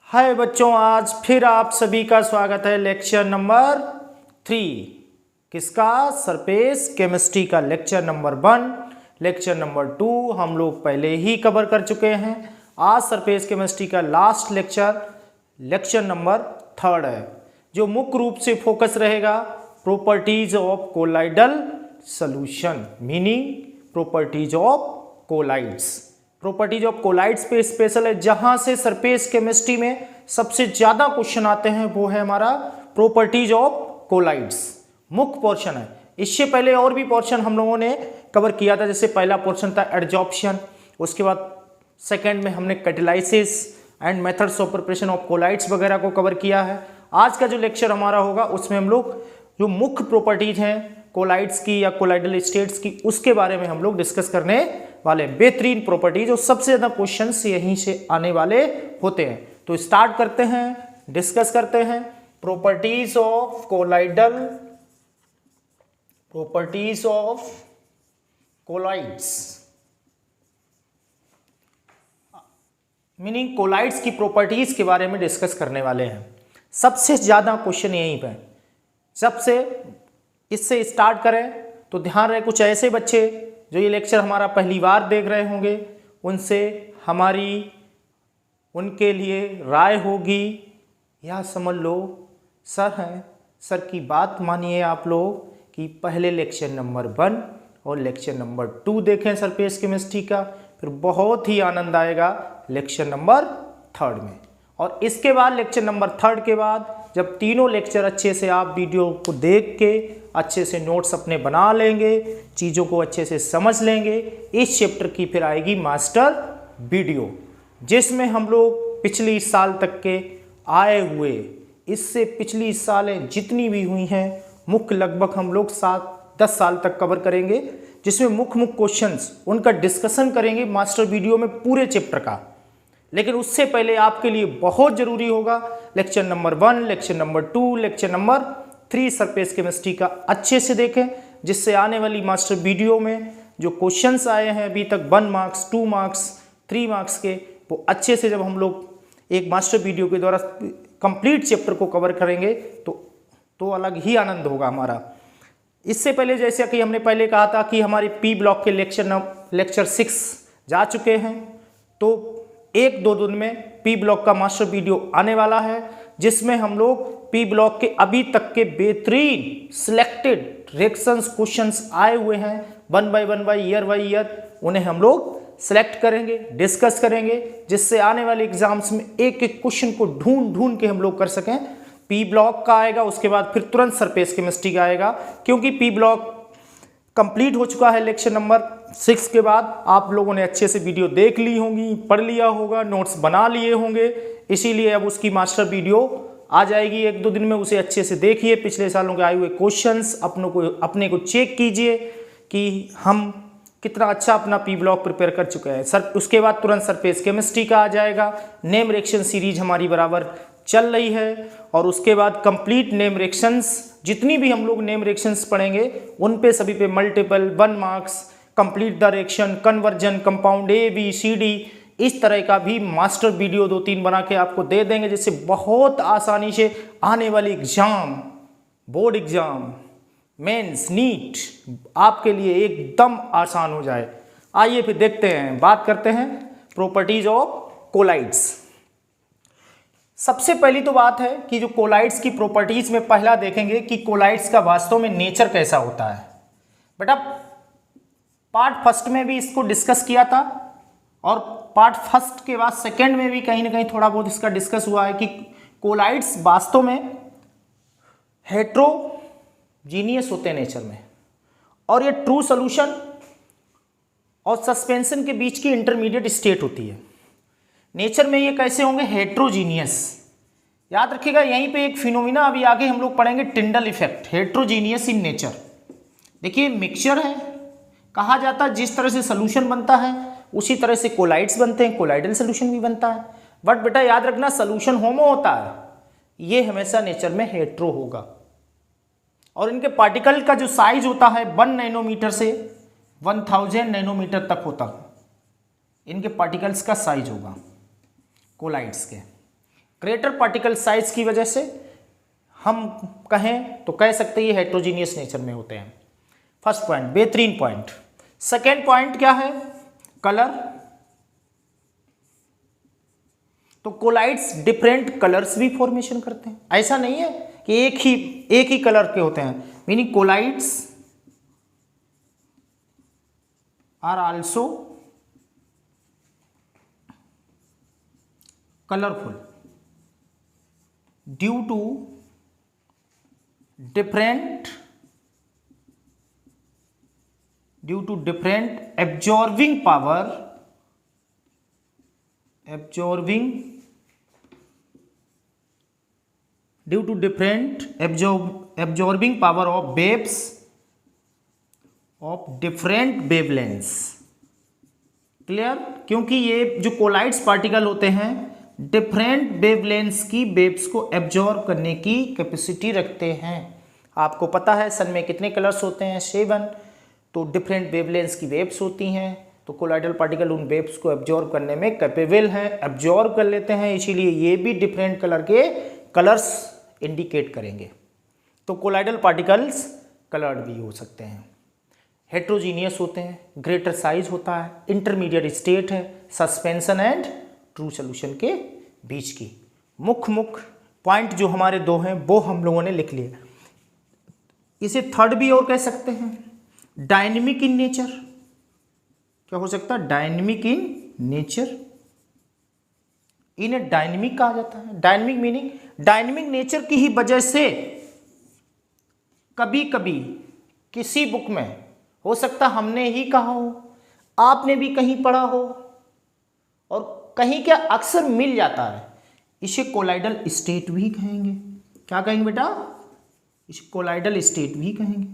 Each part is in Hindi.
हाय बच्चों, आज फिर आप सभी का स्वागत है लेक्चर नंबर 3। किसका? सरफेस केमिस्ट्री का लेक्चर नंबर 1। लेक्चर नंबर 2 हम लोग पहले ही कवर कर चुके हैं। आज सरफेस केमिस्ट्री का लास्ट लेक्चर नंबर 3 है, जो मुख्य रूप से फोकस रहेगा properties of colloidal solution, meaning properties of collides. Properties of collides पे स्पेशल है, जहां से सरफेस केमिस्ट्री में सबसे ज्यादा क्वेश्चन आते हैं वो है हमारा प्रॉपर्टीज ऑफ कोलाइड्स। मुख्य पोर्शन है। इससे पहले और भी पोर्शन हम लोगों ने कवर किया था, जैसे पहला पोर्शन था एडजॉर्प्शन, उसके बाद सेकंड में हमने catalysis and methods of preparation of colloids वगैरह को कवर किया है। आज का जो लेक्चर हमारा होगा उसमें हम लोग जो मुख्य प्रॉपर्टीज हैं कोलाइड्स की या कोलाइडल स्टेट्स की, उसके बारे में हम लोग डिस्कस करने वाले बेहतरीन प्रॉपर्टीज, और सबसे ज्यादा क्वेश्चंस यहीं से आने वाले होते हैं। तो स्टार्ट करते हैं, डिस्कस करते हैं properties of colloids, meaning colloids की प्रॉपर्टीज के बारे में डिस्कस करने वाले हैं। सबसे ज्यादा क्वेश्चन यहीं पे, सबसे इससे स्टार्ट करें तो ध्यान रहे कुछ ऐसे बच्चे जो ये लेक्चर हमारा पहली बार देख रहे होंगे, उनके लिए राय होगी, या समझ लो सर हैं, सर की बात मानिए आप लोग कि पहले लेक्चर नंबर 1 और लेक्चर नंबर 2 देखें सरफेस केमिस्ट्री का, फिर बहुत ही आनंद आएगा लेक्चर नंबर 3 में। और इसके बाद लेक्चर नंबर 3 के बाद जब तीनों लेक्चर अच्छे से आप वीडियो को देख के अच्छे से नोट्स अपने बना लेंगे, चीज़ों को अच्छे से समझ लेंगे, इस चैप्टर की फिर आएगी मास्टर वीडियो, जिसमें हम लोग पिछली साल तक के आए हुए, इससे पिछली सालें जितनी भी हुई हैं मुख्य लगभग हम लोग 7-10 साल तक कवर करेंगे, जिसमें मुख्य क्वेश्चंस उनका डिस्कशन करेंगे मास्टर वीडियो में पूरे चैप्टर का। लेकिन उससे पहले आपके लिए बहुत जरूरी होगा lecture number 1, lecture number 2, lecture number 3 surface chemistry का अच्छे से देखें, जिससे आने वाली मास्टर वीडियो में जो क्वेश्चंस आए हैं अभी तक 1 मार्क्स, 2 मार्क्स, 3 मार्क्स के, वो अच्छे से जब हम लोग एक मास्टर वीडियो के द्वारा कंप्लीट चैप्टर को कवर करेंगे तो अलग ही आनंद होगा हमारा। इससे पहले जैसे कि हमने पहले कहा था कि हमारी पी ब्लॉक के लेक्चर 6 जा चुके हैं, तो 1-2 दिन में पी ब्लॉक का मास्टर वीडियो आने वाला है, जिसमें हम लोग पी ब्लॉक के अभी तक के बेहतरीन सिलेक्टेड रिएक्शंस क्वेश्चंस आए हुए हैं 1 बाय 1 बाय ईयर, उन्हें हम लोग सिलेक्ट करेंगे, डिस्कस करेंगे, जिससे आने वाले एग्जाम्स में एक एक क्वेश्चन को ढूंढ के हम लोग कर सकें। पी ब्लॉक का आएगा, उसके बाद फिर तुरंत सरफेस केमिस्ट्री का आएगा, क्योंकि पी ब्लॉक कंप्लीट हो चुका है। लेक्चर नंबर 6 के बाद आप लोगों ने अच्छे से वीडियो देख ली होंगी, पढ़ लिया होगा, नोट्स बना लिए होंगे, इसीलिए अब उसकी मास्टर वीडियो आ जाएगी 1-2 दिन में। उसे अच्छे से देखिए, पिछले सालों के आए हुए क्वेश्चंस अपने को चेक कीजिए कि हम कितना अच्छा अपना पी ब्लॉक प्रिपेयर कर चुके हैं सर। उसके बाद तुरंत सरफेस केमिस्ट्री का आ जाएगा। नेम रिएक्शन सीरीज हमारी बराबर चल रही है, और उसके बाद कंप्लीट नेम रिएक्शंस, जितनी भी हम लोग नेम रिएक्शंस पढ़ेंगे उन पे सभी पे multiple 1 marks, complete the reaction, conversion, compound ABCD, इस तरह का भी मास्टर वीडियो 2-3 बना के आपको दे देंगे, जिससे बहुत आसानी से आने वाली exam, board exam, mains, NEET आपके लिए एकदम आसान हो जाए। आइए फिर देखते हैं, बात करते हैं प्रॉपर्टीज ऑफ कोलाइड्स। सबसे पहली तो बात है कि जो कोलाइड्स की प्रॉपर्टीज में पहला देखेंगे कि कोलाइड्स का वास्तव में नेचर कैसा होता है। बेटा पार्ट 1 में भी इसको डिस्कस किया था, और पार्ट 1 के बाद 2 में भी कहीं ना कहीं थोड़ा बहुत इसका डिस्कस हुआ है कि कोलाइड्स वास्तव में हेट्रोजीनियस होते हैं नेचर में, और ये ट्रू सॉल्यूशन और सस्पेंशन के बीच की इंटरमीडिएट स्टेट होती है। नेचर में ये कैसे होंगे? हेट्रोजीनियस। याद रखिएगा, यहीं पे एक फिनोमिना अभी आगे हम लोग पढ़ेंगे, Tyndall effect, heterogeneous in nature. देखिए मिक्सचर है, कहा जाता है जिस तरह से सोल्यूशन बनता है उसी तरह से कोलाइड्स बनते हैं, कोलाइडल सोल्यूशन भी बनता है। बट बेटा याद रखना, सोल्यूशन होमो होता है, ये हमेशा नेचर में हेट्रो होगा, और इनके पार्टिकल का जो साइज होता है 1 नैनोमीटर से 1000 नैनोमीटर तक होता, इनके पार्टिकल्स का साइज होगा कोलाइड्स के। ग्रेटर पार्टिकल साइज की वजह से हम कहें तो कह सकते हैं ये हेट्रोजीनियस नेचर में होते हैं। फर्स्ट पॉइंट, बेहतरीन पॉइंट। सेकेंड पॉइंट क्या है? कलर। तो कोलाइड्स डिफरेंट कलर्स भी फॉर्मेशन करते हैं। ऐसा नहीं है कि एक ही कलर के होते हैं, meaning colloids are also colourful due to different absorbing power of waves of different wavelengths। Clear? क्योंकि ये जो कोलाइड्स पार्टिकल होते हैं डिफरेंट वेवलेंथ्स की वेव्स को एब्जॉर्ब करने की कैपेसिटी रखते हैं। आपको पता है सन में कितने कलर्स होते हैं? 7। तो डिफरेंट वेवलेंथ्स की वेव्स होती हैं, तो कोलाइडल पार्टिकल उन वेव्स को एब्जॉर्ब करने में कैपेबल हैं, एब्जॉर्ब कर लेते हैं, इसीलिए ये भी डिफरेंट कलर के कलर्स इंडिकेट करेंगे। तो कोलाइडल पार्टिकल्स कलर्ड भी हो सकते हैं, हेट्रोजीनियस होते हैं, ग्रेटर साइज होता है, इंटरमीडिएट स्टेट है, सस्पेंशन एंड ट्रू सॉल्यूशन के बीच की। मुख्य पॉइंट जो हमारे 2 हैं वो हम लोगों ने लिख लिए। इसे थर्ड भी और कह सकते हैं, डायनेमिक इन नेचर। क्या हो सकता है? Dynamic in nature. इन्हें डायनेमिक कहा जाता है। डायनेमिक मीनिंग डायनेमिक नेचर की ही वजह से कभी कभी किसी बुक में हो सकता हमने ही कहा हो, आपने भी कहीं पढ़ा हो, और कहीं क्या अक्सर मिल जाता है, इसे कोलाइडल स्टेट भी कहेंगे। क्या कहेंगे बेटा? इसे कोलाइडल स्टेट भी कहेंगे।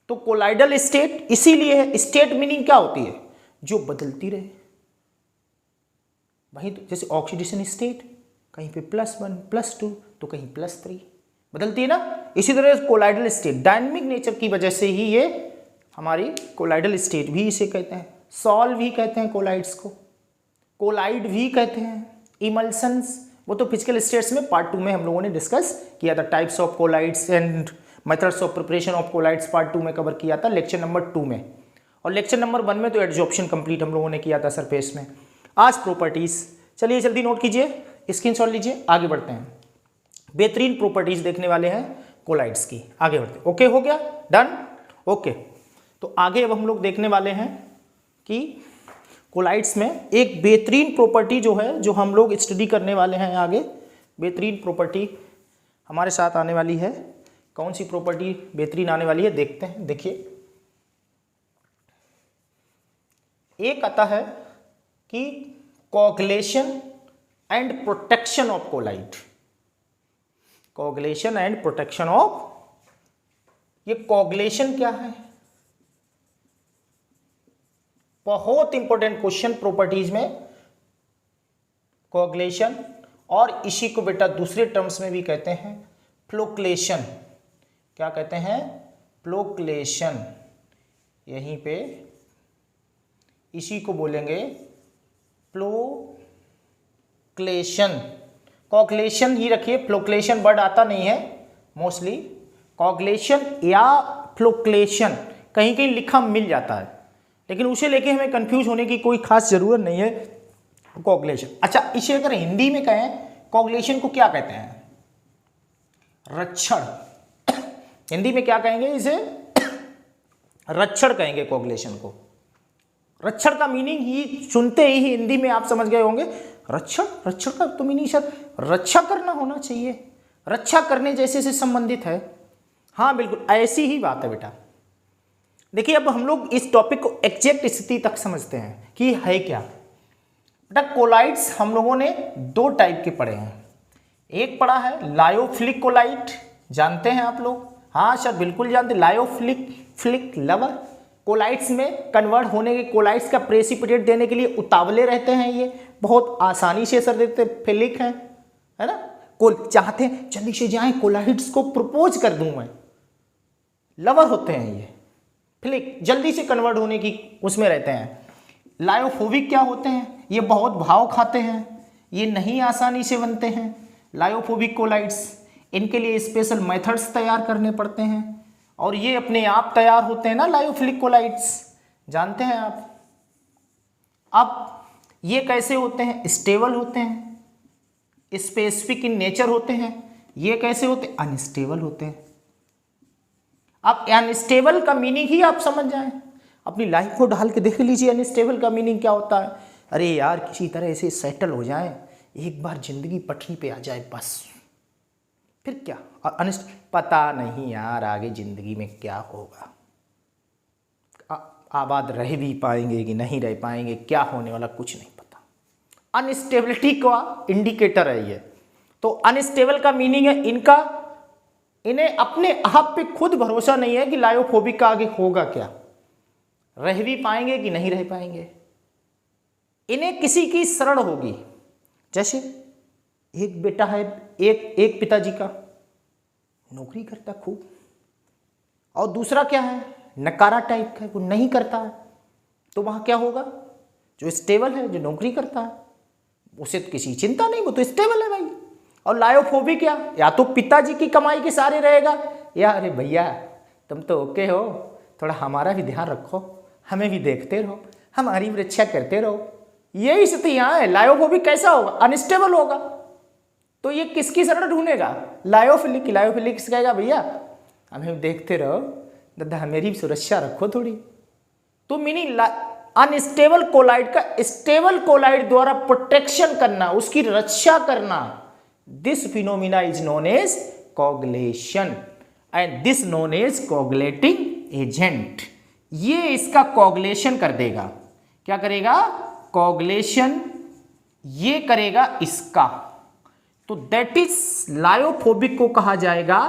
तो कोलाइडल स्टेट इसीलिए है, स्टेट मीनिंग क्या होती है? जो बदलती रहे। वही तो जैसे ऑक्सीडेशन स्टेट, कहीं पे +1 +2 तो कहीं +3, बदलती है ना। इसी तरह कोलाइडल स्टेट डायनेमिक नेचर की वजह से ही ये हमारी कोलाइडल स्टेट भी इसे कहते हैं। सॉल्व भी कहते हैं कोलाइड्स को, कोलाइड भी कहते हैं। इमल्सन्स वो तो फिजिकल स्टेट्स में पार्ट 2 में हम लोगों ने डिस्कस किया था। Types of colloids and methods of preparation of colloids part 2 में कवर किया था, लेक्चर नंबर 2 में। और लेक्चर नंबर 1 में तो एडजॉर्प्शन कंप्लीट हम लोगों ने किया था सरफेस में। आज प्रॉपर्टीज, चलिए जल्दी नोट कीजिए, स्क्रीनशॉट लीजिए, आगे बढ़ते हैं। बेहतरीन प्रॉपर्टीज देखने वाले हैं कोलाइड्स की, आगे बढ़ते हैं। ओके हो गया? डन? ओके। तो आगे अब हम लोग देखने वाले हैं कि कोलाइड्स में एक बेहतरीन प्रॉपर्टी जो है, जो हम लोग स्टडी करने वाले हैं आगे। बेहतरीन प्रॉपर्टी हमारे साथ आने वाली है। कौन सी प्रॉपर्टी बेहतरीन आने वाली है देखते हैं। देखिए, एक आता है कि coagulation and protection of colloid. Coagulation and protection of, ये कोगुलेशन क्या है? बहुत इंपॉर्टेंट क्वेश्चन प्रॉपर्टीज में, कोगुलेशन, और इसी को बेटा दूसरे टर्म्स में भी कहते हैं फ्लोक्लेशन। क्या कहते हैं? फ्लोक्लेशन। यहीं पे इसी को बोलेंगे फ्लोक्लेशन। कोगुलेशन ही रखिए, फ्लोक्लेशन वर्ड आता नहीं है मोस्टली। कोगुलेशन या फ्लोक्लेशन कहीं कहीं लिखा मिल जाता है, लेकिन उसे लेके हमें कंफ्यूज होने की कोई खास जरूरत नहीं है। कोगुलेशन, अच्छा इसे अगर हिंदी में कहें, कोगुलेशन को क्या कहते हैं? रक्षण। हिंदी में क्या कहेंगे इसे? रक्षण कहेंगे कोगुलेशन को। रक्षण का मीनिंग ही सुनते ही हिंदी में आप समझ गए होंगे, रक्षण। रक्षण का तो मीनिंग सर रक्षा करना होना चाहिए, रक्षा करने जैसे से संबंधित है। हाँ बिल्कुल ऐसी ही बात है बेटा। देखिए अब हम लोग इस टॉपिक को एग्जैक्ट स्थिति तक समझते हैं कि है क्या। बेटा कोलाइड्स हम लोगों ने 2 टाइप के पढ़े हैं। एक पढ़ा है लायोफिलिक कोलाइड, जानते हैं आप लोग? हाँ सर बिल्कुल जानते। लायोफिलिक लवर, कोलाइड्स में कन्वर्ट होने के, कोलाइड्स का प्रेसिपिटेट देने के लिए उतावले रहते हैं, ये बहुत आसानी से सर देते, फिलिक है ना। को चाहते हैं जल्दी से जाएं, कोलाइड्स को प्रपोज कर दूं मैं। लवर होते हैं ये, फिलिक जल्दी से कन्वर्ट होने की उसमें रहते हैं। लायोफोबिक क्या होते हैं? ये बहुत भाव खाते हैं, ये नहीं आसानी से बनते हैं लायोफोबिक कोलाइड्स, इनके लिए स्पेशल मेथड्स तैयार करने पड़ते हैं और ये अपने आप तैयार होते हैं ना लायोफिलिक कोलाइड्स, जानते हैं आप। अब ये कैसे होते हैं? स्टेबल होते हैं, स्पेसिफिक इन नेचर होते हैं। ये कैसे होते हैं? अनस्टेबल होते हैं। अब अनस्टेबल का मीनिंग ही आप समझ जाएं, अपनी लाइफ को डाल के देख लीजिए अनस्टेबल का मीनिंग क्या होता है। अरे यार किसी तरह से सेटल हो जाए, एक बार जिंदगी पटरी पे आ जाए बस, फिर क्या। और पता नहीं यार आगे जिंदगी में क्या होगा, आबाद रह भी पाएंगे कि नहीं रह पाएंगे, क्या होने वाला कुछ नहीं पता। अनस्टेबिलिटी का इंडिकेटर है ये। तो अनस्टेबल का मीनिंग है इन्हें अपने आप पे खुद भरोसा नहीं है कि लायोफोबिक का आगे होगा क्या, रह भी पाएंगे कि नहीं रह पाएंगे। इन्हें किसी की शरण होगी, जैसे एक बेटा है, एक पिताजी का नौकरी करता खूब, और दूसरा क्या है नकारा टाइप का, वो नहीं करता है। तो वहां क्या होगा? जो स्टेबल है, जो नौकरी करता है, उसे तो किसी चिंता नहीं, वो तो स्टेबल है भाई। और लायोफोबिक क्या, या तो पिताजी की कमाई के सारे रहेगा, या अरे भैया तुम तो ओके हो, थोड़ा हमारा भी ध्यान रखो, हमें भी देखते रहो, हमारी भी रक्षा करते रहो। यही स्थिति यहाँ है। लायोफोबिक कैसा होगा? अनस्टेबल होगा। तो ये किसकी शरण ढूंढेगा? लायोफिलिक। लायोफिलिक कहेगा भैया हमें देखते रहो, दादा मेरी भी सुरक्षा रखो थोड़ी। तो मीनिंग अनस्टेबल कोलाइड का स्टेबल कोलाइड द्वारा प्रोटेक्शन करना, उसकी रक्षा करना, this phenomena is known as coagulation and this known as coagulating agent. ये इसका कोगुलेशन कर देगा। क्या करेगा? कोगुलेशन ये करेगा इसका। तो दैट इज लायोफोबिक को कहा जाएगा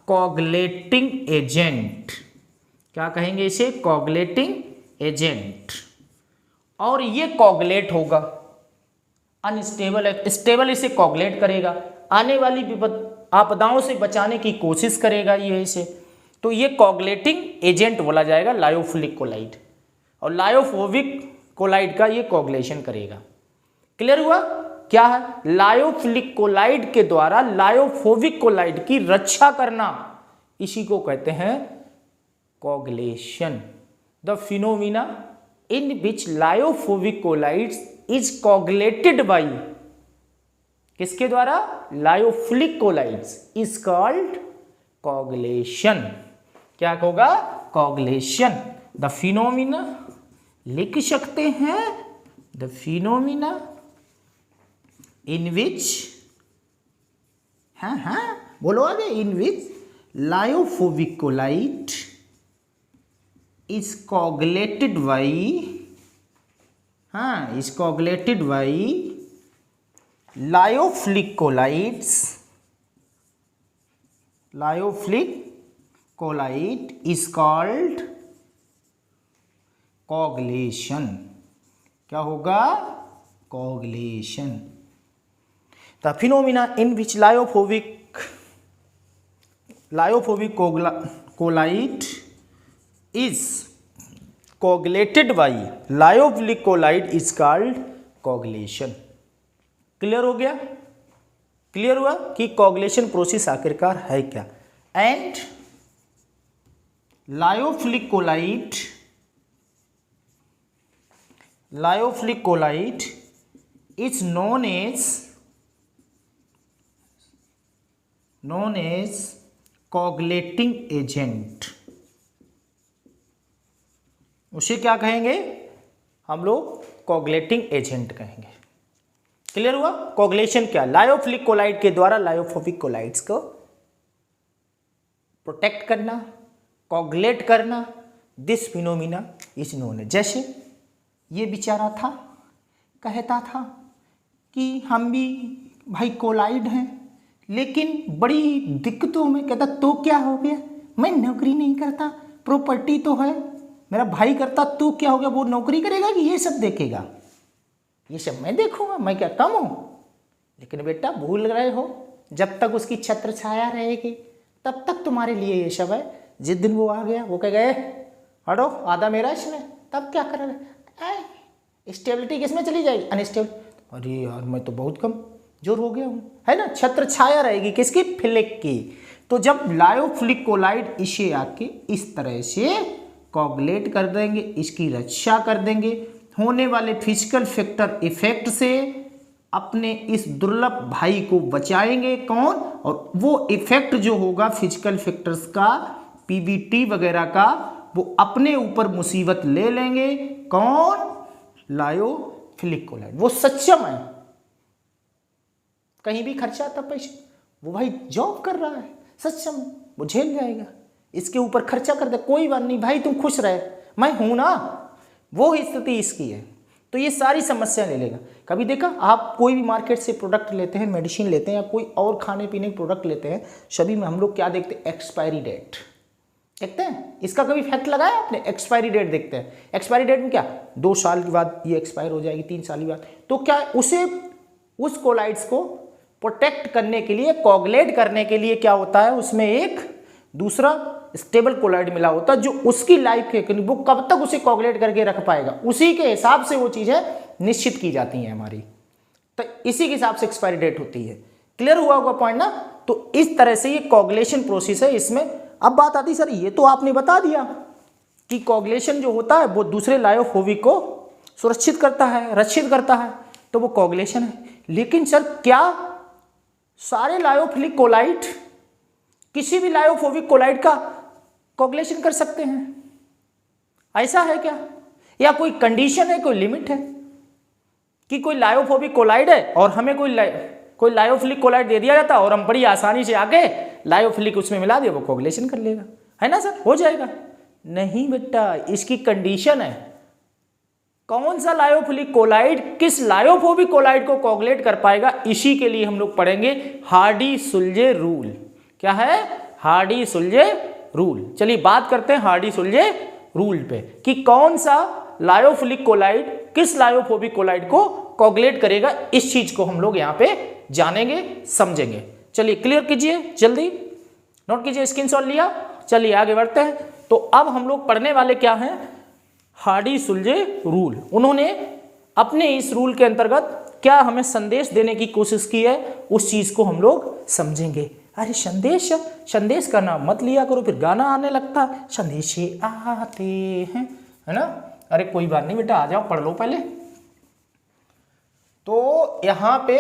कोगुलेटिंग एजेंट। क्या कहेंगे इसे? Coagulating agent. और ये कोगुलेट होगा। अनस्टेबल है, स्टेबल इसे कोगुलेट करेगा, आने वाली आपदाओं से बचाने की कोशिश करेगा ये इसे। तो ये कोगुलेटिंग एजेंट बोला जाएगा लायोफिलिक कोलाइड, और लायोफोबिक कोलाइड का ये कोगुलेशन करेगा। क्लियर हुआ? क्या है? लायोफिलिक कोलाइड के द्वारा लायोफोबिक कोलाइड की रक्षा करना, इसी को कहते हैं coagulation. The phenomena in which lyophobic colloids is coagulated by, किसके द्वारा? Lyophilic colloids is called coagulation. क्या होगा? कोगुलेशन। द फिनोमिना लिख सकते हैं, द फिनोमिना इन विच, हाँ बोलो आगे, in which lyophobic colloid is coagulated by, is coagulated by lyophilic colloids, lyophilic colloid is called coagulation. क्या होगा? Coagulation. The phenomena in which lyophobic colloid is coagulated by lyophilic colloid is called coagulation. Clear हो गया? क्लियर हुआ कि कोगुलेशन प्रोसेस आखिरकार है क्या। And lyophilic colloid is known as coagulating agent. उसे क्या कहेंगे हम लोग? कोगुलेटिंग एजेंट कहेंगे। क्लियर हुआ? कोगुलेशन क्या? लायोफिलिक कोलाइड के द्वारा लायोफोबिक कोलाइड्स को प्रोटेक्ट करना, कोगुलेट करना, this phenomena is known as. जैसे ये बेचारा था, कहता था कि हम भी भाई कोलाइड हैं, लेकिन बड़ी दिक्कतों में, कहता तो क्या हो गया, मैं नौकरी नहीं करता, प्रॉपर्टी तो है, मेरा भाई करता, तो क्या हो गया, वो नौकरी करेगा कि ये सब देखेगा? ये सब मैं देखूंगा, मैं क्या कम हूँ? लेकिन बेटा भूल रहे हो, जब तक उसकी छत्र छाया रहेगी तब तक तुम्हारे लिए ये सब है। जिस दिन वो आ गया, वो कह गए हटो, आधा मेरा इसमें, तब क्या करोगे? स्टेबिलिटी किस में चली जाएगी? अनस्टेबल। अरे यार मैं तो बहुत कम जोर हो गया हूँ, है ना। छत्र छाया रहेगी किसकी, फिलिक की। तो जब लायोफिलिक कोलाइड इसे आके इस तरह से कोगुलेट कर देंगे, इसकी रक्षा कर देंगे, होने वाले फिजिकल फैक्टर इफेक्ट से अपने इस दुर्लभ भाई को बचाएंगे। कौन, और वो इफेक्ट जो होगा फिजिकल फैक्टर्स का, पीबीटी वगैरह का, वो अपने ऊपर मुसीबत ले लेंगे। कौन, लायोफिलिक कोलाइड। वो सक्षम है, कहीं भी खर्चा आता पैसे, वो भाई जॉब कर रहा है, सक्षम है, वो झेल जाएगा। इसके ऊपर खर्चा कर दे, कोई बात नहीं भाई, तुम खुश रहे, मैं हूं ना, वो स्थिति इसकी है। तो ये सारी समस्या ले लेगा। कभी देखा आप कोई भी मार्केट से प्रोडक्ट लेते हैं, मेडिसिन लेते हैं या कोई और खाने पीने के प्रोडक्ट लेते हैं, सभी में हम लोग क्या देखते हैं, एक्सपायरी डेट देखते हैं। इसका कभी फैक्ट लगाया आपने, एक्सपायरी डेट देखते हैं। एक्सपायरी डेट में क्या, 2 साल के बाद ये एक्सपायर हो जाएगी, 3 साल के बाद। तो क्या उसे, उस कोलाइड्स को प्रोटेक्ट करने के लिए, कोगुलेट करने के लिए क्या होता है, उसमें एक दूसरा स्टेबल कोलाइड मिला होता है जो उसकी लाइफ के, वो कब तक उसे कोगुलेट करके रख पाएगा, उसी के हिसाब से वो चीजें निश्चित की जाती हैं हमारी। तो इसी के हिसाब से एक्सपायरी डेट होती है। क्लियर हुआ होगा पॉइंट ना। तो इस तरह से ये कोगुलेशन प्रोसेस है। इसमें अब बात आती, सर ये तो आपने बता दिया कि कोगुलेशन जो होता है वो दूसरे लायोफोबिक को सुरक्षित करता है, रक्षित करता है, तो वो कोगुलेशन है। लेकिन सर क्या सारे लायोफिलिक कोलाइड किसी भी लायोफोबिक कोलाइड का कोगुलेशन कर सकते हैं, ऐसा है क्या, या कोई कंडीशन है, कोई लिमिट है कि कोई लायोफोबिक कोलाइड है और हमें कोई लायोफिलिक कोलाइड दे दिया जाता और हम बड़ी आसानी से आके लायोफिलिक उसमें मिला दिया, वो कोगुलेशन कर लेगा, है ना सर, हो जाएगा? नहीं बेटा, इसकी कंडीशन है। कौन सा लायोफिलिक कोलाइड किस लायोफोबिक कोलाइड को कोगुलेट कर पाएगा, इसी के लिए हम लोग पढ़ेंगे हार्डी-सुल्जे रूल। क्या है? हार्डी-सुल्जे रूल। चलिए बात करते हैं हार्डी-सुल्जे रूल पे कि कौन सा लायोफिलिक कोलाइड किस लायोफोबिक कोलाइड को कोगुलेट करेगा। इस चीज को हम लोग यहाँ पे जानेंगे, समझेंगे। चलिए क्लियर कीजिए, जल्दी नोट कीजिए, स्क्रीनशॉट लिया। चलिए आगे बढ़ते हैं। तो अब हम लोग पढ़ने वाले क्या हैं, हार्डी-सुल्जे रूल। उन्होंने अपने इस रूल के अंतर्गत क्या हमें संदेश देने की कोशिश की है, उस चीज को हम लोग समझेंगे। अरे संदेश का नाम मत लिया करो, फिर गाना आने लगता है, संदेशे आते हैं, है ना। अरे कोई बात नहीं बेटा, आ जाओ पढ़ लो पहले। तो यहां पे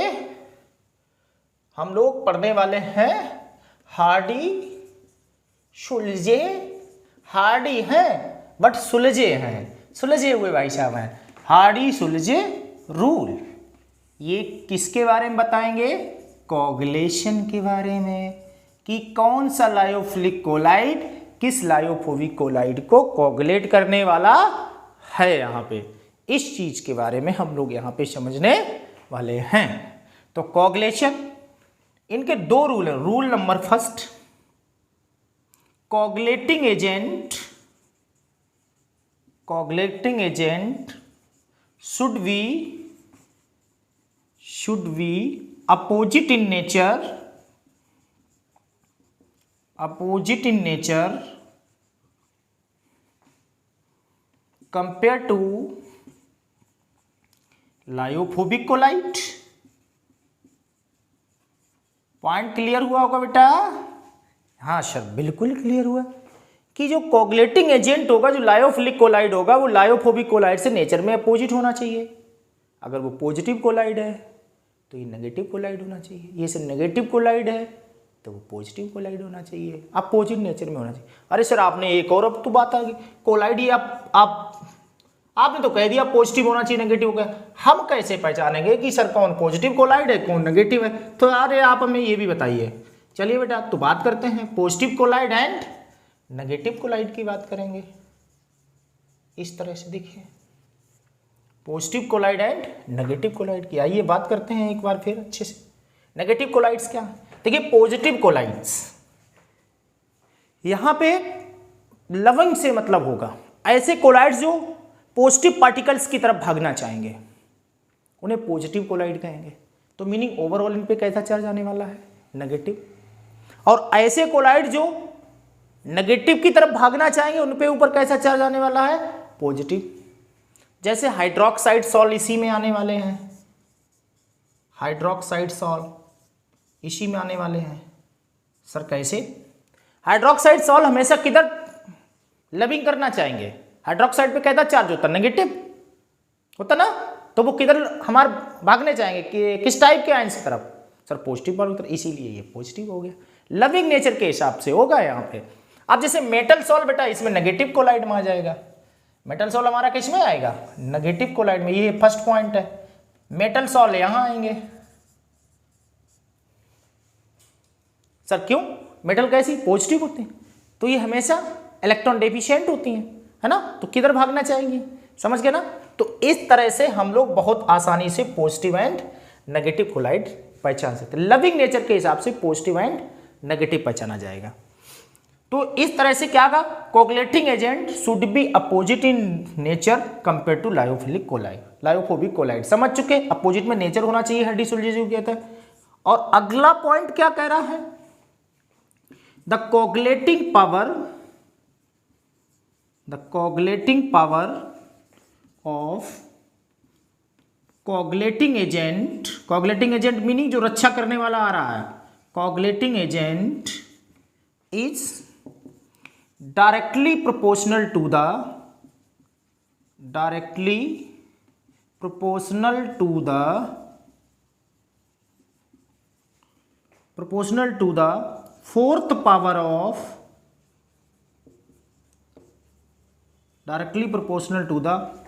हम लोग पढ़ने वाले हैं हार्डी-सुल्जे। हार्डी हैं बट सुलझे हैं, सुलझे हुए भाई साहब हैं। हार्डी-सुल्जे रूल ये किसके बारे में बताएंगे, कोगुलेशन के बारे में, कि कौन सा लायोफिलिक कोलाइड किस लायोफोबिक कोलाइड को कोगुलेट करने वाला है। यहाँ पे इस चीज के बारे में हम लोग यहाँ पे समझने वाले हैं। तो कोगुलेशन, इनके 2 रूल हैं। Rule number 1, coagulating agent should be opposite in nature compared to lyophobic colloid. Point clear हुआ होगा बेटा? हाँ सर बिल्कुल क्लियर हुआ कि जो कोगुलेटिंग एजेंट होगा, जो लायोफिलिक कोलाइड होगा, वो लायोफोबिक कोलाइड से नेचर में अपोजिट होना चाहिए। अगर वो पॉजिटिव कोलाइड है तो ये नेगेटिव कोलाइड होना चाहिए, ये से नेगेटिव कोलाइड है तो वो पॉजिटिव कोलाइड होना चाहिए, अपोजिट नेचर में होना चाहिए। अरे सर आपने एक और अब तो बात आ गई, कोलाइड ही आपने तो कह दिया पॉजिटिव होना चाहिए, नेगेटिव हो गया। हम कैसे पहचानेंगे कि सर कौन पॉजिटिव कोलाइड है कौन नेगेटिव है? तो अरे आप हमें ये भी बताइए। चलिए बेटा तो बात करते हैं positive colloid and negative colloid की बात करेंगे। इस तरह से देखिए, positive colloid and negative colloid की आइए बात करते हैं एक बार फिर अच्छे से। नेगेटिव कोलाइड्स क्या है? देखिए पॉजिटिव कोलाइड्स, यहां पे लवंग से मतलब होगा ऐसे कोलाइड्स जो पॉजिटिव पार्टिकल्स की तरफ भागना चाहेंगे, उन्हें पॉजिटिव कोलाइड कहेंगे। तो मीनिंग ओवरऑल इन पे कैसा चार्ज आने वाला है, नेगेटिव। और ऐसे कोलाइड जो नेगेटिव की तरफ भागना चाहेंगे, उन पे ऊपर कैसा चार्ज आने वाला है, पॉजिटिव। जैसे हाइड्रोक्साइड सॉल्ट इसी में आने वाले हैं, हाइड्रोक्साइड सॉल्ट इसी में आने वाले हैं। सर कैसे? हाइड्रोक्साइड सॉल्ट हमेशा किधर लविंग करना चाहेंगे? हाइड्रोक्साइड पे कैसा चार्ज होता है? नेगेटिव होता ना, तो वो किधर हमारे भागने चाहेंगे कि किस टाइप के आयंस की तरफ? सर पॉजिटिव वाली तरफ, इसीलिए ये पॉजिटिव हो गया, लविंग नेचर के हिसाब से होगा यहाँ पे। अब जैसे मेटल सॉल्ट बेटा इसमें नेगेटिव कोलाइड में आ जाएगा, मेटल सॉल्ट हमारा किस में आएगा? नेगेटिव कोलाइड में, ये फर्स्ट पॉइंट है। मेटल सॉल्ट यहां आएंगे। सर क्यों? मेटल कैसी? पॉजिटिव होती हैं, तो ये हमेशा इलेक्ट्रॉन डेफिशिएंट होती हैं, है ना, तो किधर भागना चाहेंगी? समझ गए ना? तो इस तरह से हम लोग बहुत आसानी से पॉजिटिव एंड नेगेटिव कोलाइड पहचान सकते हैं। लविंग नेचर के हिसाब से पॉजिटिव एंड नेगेटिव पहचाना जाएगा। तो इस तरह से क्या कहा? Coagulating agent should be opposite in nature compare to lyophilic colloid, lyophobic colloid. समझ चुके, अपोजिट में नेचर होना चाहिए, हड्डी सुलझे जो कहते हैं। और अगला पॉइंट क्या कह रहा है? The coagulating power of coagulating agent meaning जो रक्षा करने वाला आ रहा है, coagulating agent is directly proportional to the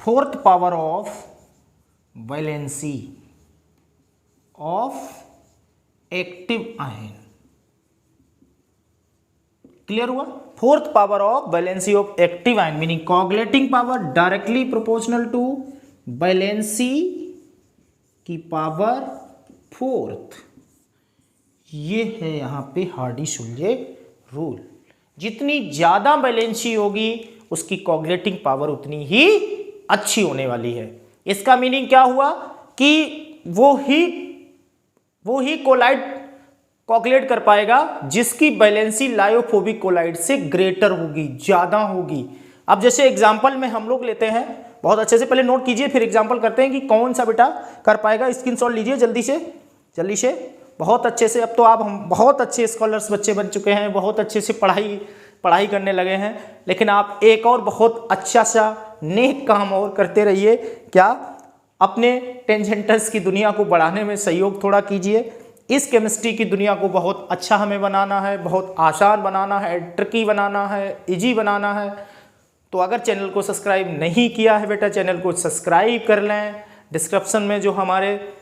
fourth power of valency of active ion। क्लियर हुआ? Fourth power of valency of active ion meaning coagulating power directly proportional to valency की पावर फोर्थ। ये है यहां पे हार्डी-सुलजे रूल। जितनी ज्यादा वैलेंसी होगी उसकी कोगुलेटिंग पावर उतनी ही अच्छी होने वाली है। इसका मीनिंग क्या हुआ कि वो ही कोलाइड कोगुलेट कर पाएगा जिसकी वैलेंसी लायोफोबिक कोलाइड से ग्रेटर होगी, ज्यादा होगी। अब जैसे एग्जांपल में हम लोग लेते हैं, बहुत अच्छे से पहले नोट कीजिए फिर एग्जांपल करते हैं कि कौन सा बेटा कर पाएगा। स्क्रीनशॉट लीजिए जल्दी से बहुत अच्छे से। अब तो आप हम बहुत अच्छे स्कॉलर्स बच्चे बन चुके हैं, बहुत अच्छे से पढ़ाई करने लगे हैं, लेकिन आप एक और बहुत अच्छा सा नेक काम और करते रहिए। क्या? अपने टेंजेंटल्स की दुनिया को बढ़ाने में सहयोग थोड़ा कीजिए। इस केमिस्ट्री की दुनिया को बहुत अच्छा हमें बनाना है, बहुत आसान बनाना है, ट्रिकी बनाना है, इजी बनाना है। तो अगर चैनल को सब्सक्राइब नहीं किया है बेटा, चैनल को सब्सक्राइब कर लें। डिस्क्रिप्शन में जो हमारे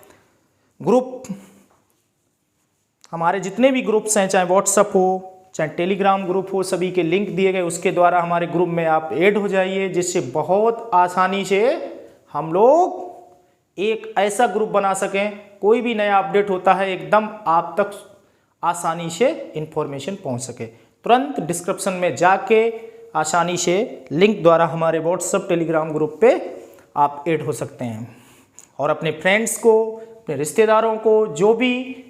जितने भी ग्रुप्स हैं, चाहे व्हाट्सएप हो चाहे टेलीग्राम ग्रुप हो, सभी के लिंक दिए गए, उसके द्वारा हमारे ग्रुप में आप ऐड हो जाइए, जिससे बहुत आसानी से हम लोग एक ऐसा ग्रुप बना सकें, कोई भी नया अपडेट होता है एकदम आप तक आसानी से इंफॉर्मेशन पहुंच सके। तुरंत डिस्क्रिप्शन में जाके आसानी से लिंक द्वारा हमारे व्हाट्सएप टेलीग्राम ग्रुप पे आप ऐड हो सकते हैं और अपने फ्रेंड्स को, अपने रिश्तेदारों को, जो भी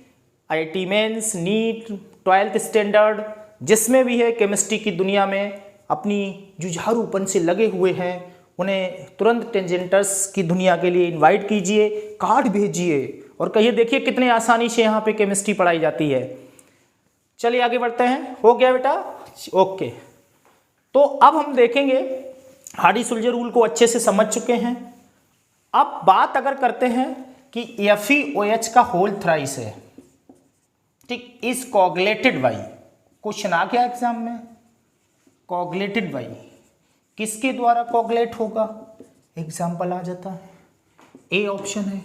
IIT mains, NEET, 12th standard जिसमें भी है केमिस्ट्री की दुनिया में अपनी जुझारूपन से लगे हुए हैं, उन्हें तुरंत टेंजेंटल्स की दुनिया के लिए इनवाइट कीजिए, कार्ड भेजिए और कहिए देखिए कितने आसानी से यहाँ पे केमिस्ट्री पढ़ाई जाती है। चलिए आगे बढ़ते हैं। हो गया बेटा? ओके। तो अब हम देखेंगे, हार्डी-सुलजे रूल को अच्छे से समझ चुके हैं। अब बात अगर करते हैं कि FeOH का होल थ्राइस है, ठीक, इज कोगुलेटेड बाई, क्वेश्चन आ गया एग्जाम में, कोगुलेटेड बाई किसके द्वारा कोगुलेट होगा? एग्जाम्पल आ जाता है, ए ऑप्शन है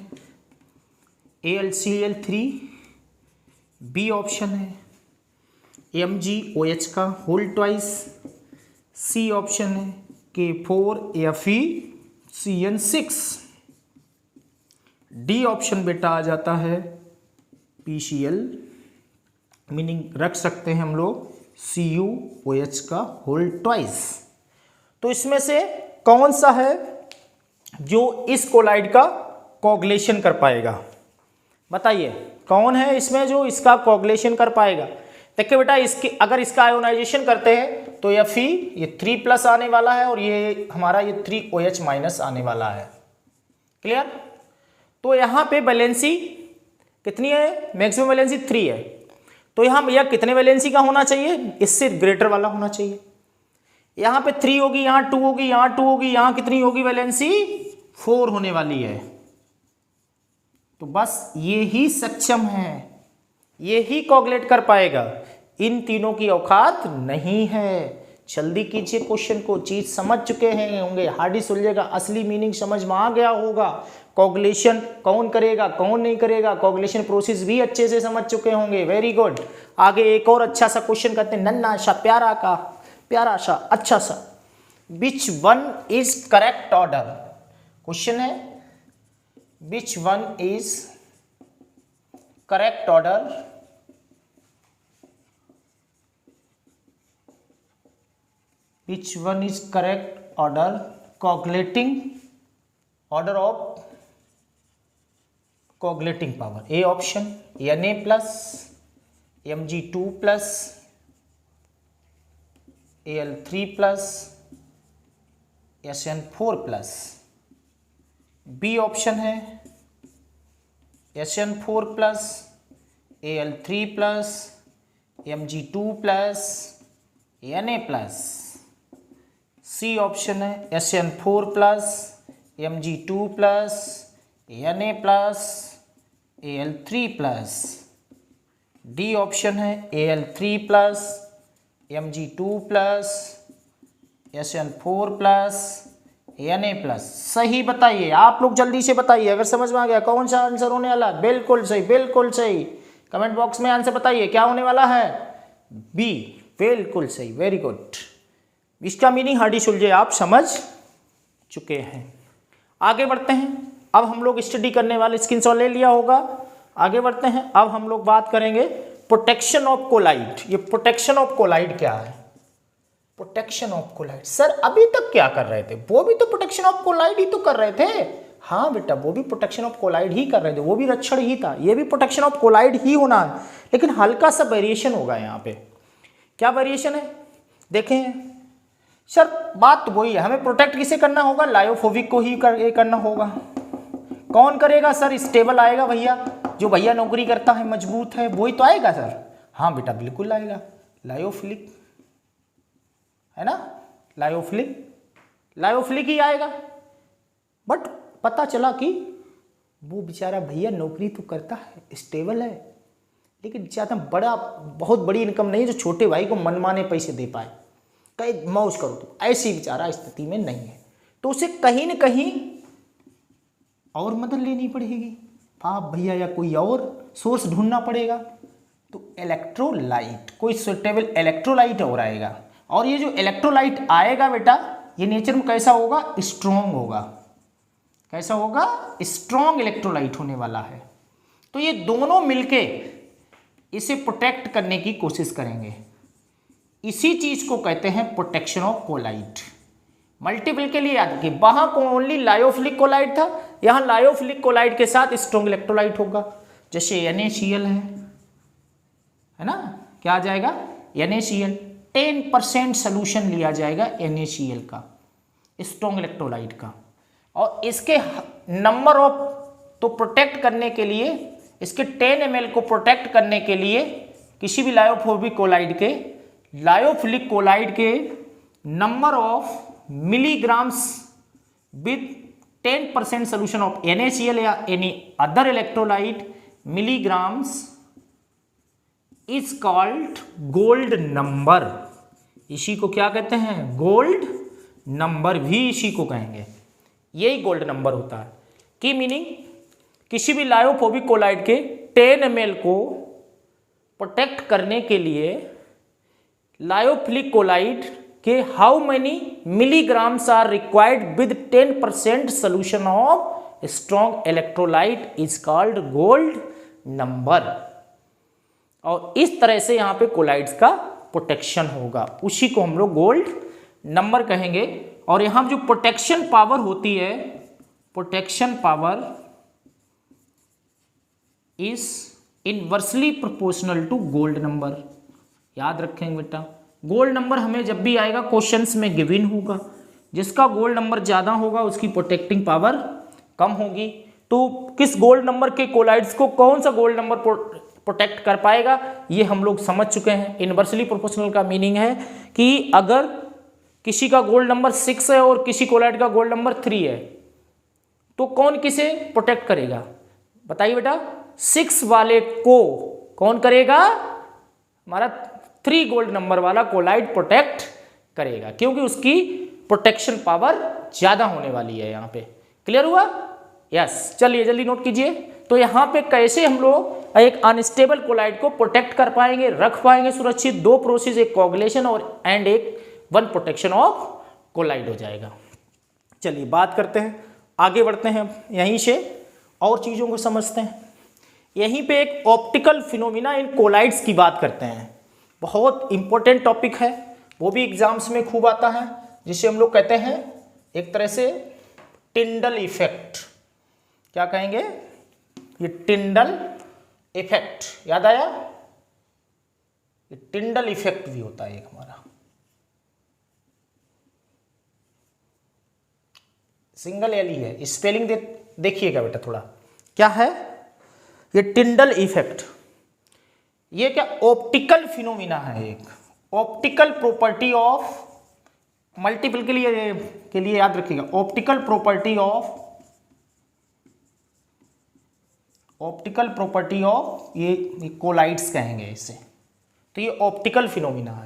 AlCl3, बी ऑप्शन है MgOH का होल ट्वाइस, सी ऑप्शन है K4FeCN6, डी ऑप्शन बेटा आ जाता है PCl, मीनिंग रख सकते हैं हम लोग CuOH का होल ट्वाइस। तो इसमें से कौन सा है जो इस कोलाइड का कोगुलेशन कर पाएगा? बताइए कौन है इसमें जो इसका कोगुलेशन कर पाएगा? देखिए बेटा, अगर इसका आयोनाइजेशन करते हैं तो Fe ये 3+ आने वाला है और ये हमारा ये 3OH- आने वाला है। क्लियर? तो यहाँ पे वैलेंसी कितनी है, मैक्सिमम वैलेंसी 3 है, तो यहाँ भैया कितने वैलेंसी का होना चाहिए, इससे ग्रेटर वाला होना चाहिए। यहाँ पे 3 होगी, यहाँ 2 होगी, यहाँ 2 होगी, यहाँ कितनी होगी वैलेंसी 4 होने वाली है। तो बस ये ही सक्षम है, ये ही कोगुलेट कर पाएगा, इन तीनों की औकात नहीं है। जल्दी कीजिए क्वेश्चन को, चीज समझ चुके हैं होंगे, हार्ड ही सुलझेगा, असली मीनिंग समझ में आ गया होगा। कोगुलेशन कौन करेगा कौन नहीं करेगा, कोगुलेशन प्रोसेस भी अच्छे से समझ चुके होंगे। Very good. आगे एक और अच्छा सा क्वेश्चन करते हैं, नन्ना सा प्यारा सा अच्छा सा। Which one is correct order, question है which one is correct order which one is correct order coagulating order of coagulating power? A option Na plus Mg2 plus Al3 plus Sn4 plus। B option है Sn4 plus Al3 plus Mg2 plus Na plus। C option है Sn4 plus Mg2 plus Na plus Al3 plus. D option है Al3 plus Mg2 plus Sn4 plus Na plus. सही बताइए आप लोग, जल्दी से बताइए, अगर समझ में आ गया कौन सा आंसर होने वाला। बिल्कुल सही, बिल्कुल सही। कमेंट बॉक्स में आंसर बताइए क्या होने वाला है, बी, बिल्कुल सही, वेरी गुड। इसका मीनिंग हार्डी सुलझे आप समझ चुके हैं। आगे बढ़ते हैं, अब हम लोग स्टडी करने वाले, स्क्रीनशॉट ले लिया होगा। आगे बढ़ते हैं, अब हम लोग बात करेंगे प्रोटेक्शन ऑफ कोलाइड। ये प्रोटेक्शन ऑफ कोलाइड क्या है, प्रोटेक्शन ऑफ कोलाइड। सर अभी तक क्या कर रहे थे, वो भी तो प्रोटेक्शन ऑफ कोलाइड ही तो कर रहे थे। हाँ बेटा, वो भी प्रोटेक्शन ऑफ कोलाइड ही कर रहे थे, वो भी रक्षण ही था, ये भी प्रोटेक्शन ऑफ कोलाइड ही होना है, लेकिन हल्का सा वेरिएशन होगा यहाँ पे। क्या वेरिएशन है देखें सर, बात तो वही है, हमें प्रोटेक्ट किसे करना होगा, लायोफोबिक को ही करना होगा। कौन करेगा सर, स्टेबल आएगा भैया, जो भैया नौकरी करता है मजबूत है वही तो आएगा सर। हाँ बेटा बिल्कुल आएगा, लायोफिलिक है ना, लायोफिलिक ही आएगा। बट पता चला कि वो बेचारा भैया नौकरी तो करता है, स्टेबल है, लेकिन ज़्यादा बहुत बड़ी इनकम नहीं जो छोटे भाई को मनमाने पैसे दे पाए, कहीं मौज करो, तो ऐसी बेचारा स्थिति में नहीं है, तो उसे कहीं न कहीं और मदद लेनी पड़ेगी, आप भैया या कोई और सोर्स ढूंढना पड़ेगा। तो इलेक्ट्रोलाइट, कोई सुटेबल इलेक्ट्रोलाइट और आएगा, और ये जो इलेक्ट्रोलाइट आएगा बेटा, ये नेचर में कैसा होगा, स्ट्रॉन्ग होगा। कैसा होगा, स्ट्रॉन्ग इलेक्ट्रोलाइट होने वाला है। तो ये दोनों मिलके इसे प्रोटेक्ट करने की कोशिश करेंगे, इसी चीज को कहते हैं प्रोटेक्शन ऑफ कोलाइड। मल्टीपल के लिए याद रखिए, वहां ओनली लायोफिलिक कोलाइड था, यहां लायोफिलिक कोलाइड के साथ स्ट्रॉन्ग इलेक्ट्रोलाइट होगा। जैसे NaCl है ना, क्या आ जाएगा NaCl, 10% सोल्यूशन लिया जाएगा NaCl का, स्ट्रॉन्ग इलेक्ट्रोलाइट का, और इसके नंबर ऑफ, तो प्रोटेक्ट करने के लिए, इसके 10 ml को प्रोटेक्ट करने के लिए किसी भी लायोफोबिक कोलाइड के, लायोफिलिक कोलाइड के number of milligrams with 10% solution of NaCl या any other electrolyte, milligrams is called gold number. इसी को क्या कहते हैं, गोल्ड नंबर भी इसी को कहेंगे, यही गोल्ड नंबर होता है। की मीनिंग, किसी भी लायोफोबिक कोलाइड के 10 ml को प्रोटेक्ट करने के लिए लायोफिलिक कोलाइड के how many milligrams are required with 10% solution of strong electrolyte is called gold number. और इस तरह से यहाँ पे कोलाइड्स का प्रोटेक्शन होगा, उसी को हम लोग गोल्ड नंबर कहेंगे। और यहाँ जो प्रोटेक्शन पावर होती है, protection power is inversely proportional to gold number. याद रखेंगे बेटा, गोल्ड नंबर हमें जब भी आएगा क्वेश्चंस में गिवन होगा, जिसका गोल्ड नंबर ज़्यादा होगा उसकी प्रोटेक्टिंग पावर कम होगी। तो किस गोल्ड नंबर के कोलाइड्स को कौन सा गोल्ड नंबर प्रोटेक्ट कर पाएगा, ये हम लोग समझ चुके हैं। इनवर्सली प्रोपोर्शनल का मीनिंग है कि अगर किसी का गोल्ड नंबर 6 है और किसी कोलाइड का गोल्ड नंबर 3 है तो कौन किसे प्रोटेक्ट करेगा, बताइए बेटा। 6 वाले को कौन करेगा, हमारा 3 गोल्ड नंबर वाला कोलाइड प्रोटेक्ट करेगा, क्योंकि उसकी प्रोटेक्शन पावर ज्यादा होने वाली है। यहाँ पे क्लियर हुआ? यस, चलिए जल्दी नोट कीजिए। तो यहाँ पे कैसे हम लोग एक अनस्टेबल कोलाइड को प्रोटेक्ट कर पाएंगे, रख पाएंगे सुरक्षित। 2 प्रोसेस, एक कोगुलेशन और एंड एक 1 प्रोटेक्शन ऑफ कोलाइड हो जाएगा। चलिए बात करते हैं, आगे बढ़ते हैं, यहीं से और चीजों को समझते हैं। यहीं पे एक ऑप्टिकल फिनोमिना इन कोलाइड्स की बात करते हैं। बहुत इंपॉर्टेंट टॉपिक है, वो भी एग्जाम्स में खूब आता है, जिसे हम लोग कहते हैं एक तरह से टिंडल इफेक्ट। क्या कहेंगे? ये टिंडल इफेक्ट, याद आया? ये टिंडल इफेक्ट भी होता है एक हमारा। सिंगल एल ही है, स्पेलिंग देखिएगा बेटा थोड़ा। क्या है ये टिंडल इफेक्ट? ये क्या ऑप्टिकल फिनोमिना है, एक ऑप्टिकल प्रॉपर्टी ऑफ, मल्टीपल के लिए याद रखिएगा, ऑप्टिकल प्रॉपर्टी ऑफ ये कोलाइड्स कहेंगे इसे। तो ये ऑप्टिकल फिनोमिना है।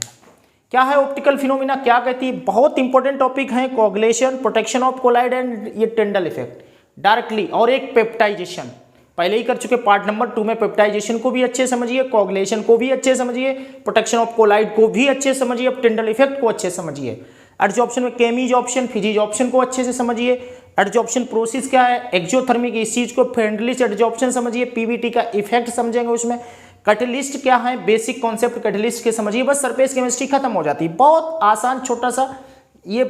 क्या है ऑप्टिकल फिनोमिना, क्या कहती है? बहुत इंपॉर्टेंट टॉपिक है, coagulation, protection of colloid and ये टिंडल इफेक्ट डायरेक्टली, और एक पेप्टाइजेशन पहले ही कर चुके पार्ट नंबर 2 में। पेप्टाइजेशन को भी अच्छे समझिए, कोगुलेशन को भी अच्छे समझिए, प्रोटेक्शन ऑफ कोलाइड को भी अच्छे समझिए, अब टिंडल इफेक्ट को अच्छे समझिए। एडजॉर्प्शन में केमीजॉर्प्शन, फिजिजॉर्प्शन को अच्छे से समझिए। एडजॉर्प्शन प्रोसेस क्या है, एक्सोथर्मिक, इस चीज को फ्रेंडली एडजॉर्प्शन समझिए, पीवीटी का इफेक्ट समझेंगे उसमें। कैटलिस्ट क्या है, बेसिक कॉन्सेप्ट कैटलिस्ट के समझिए, बस सरफेस केमिस्ट्री खत्म हो जाती है। बहुत आसान छोटा सा ये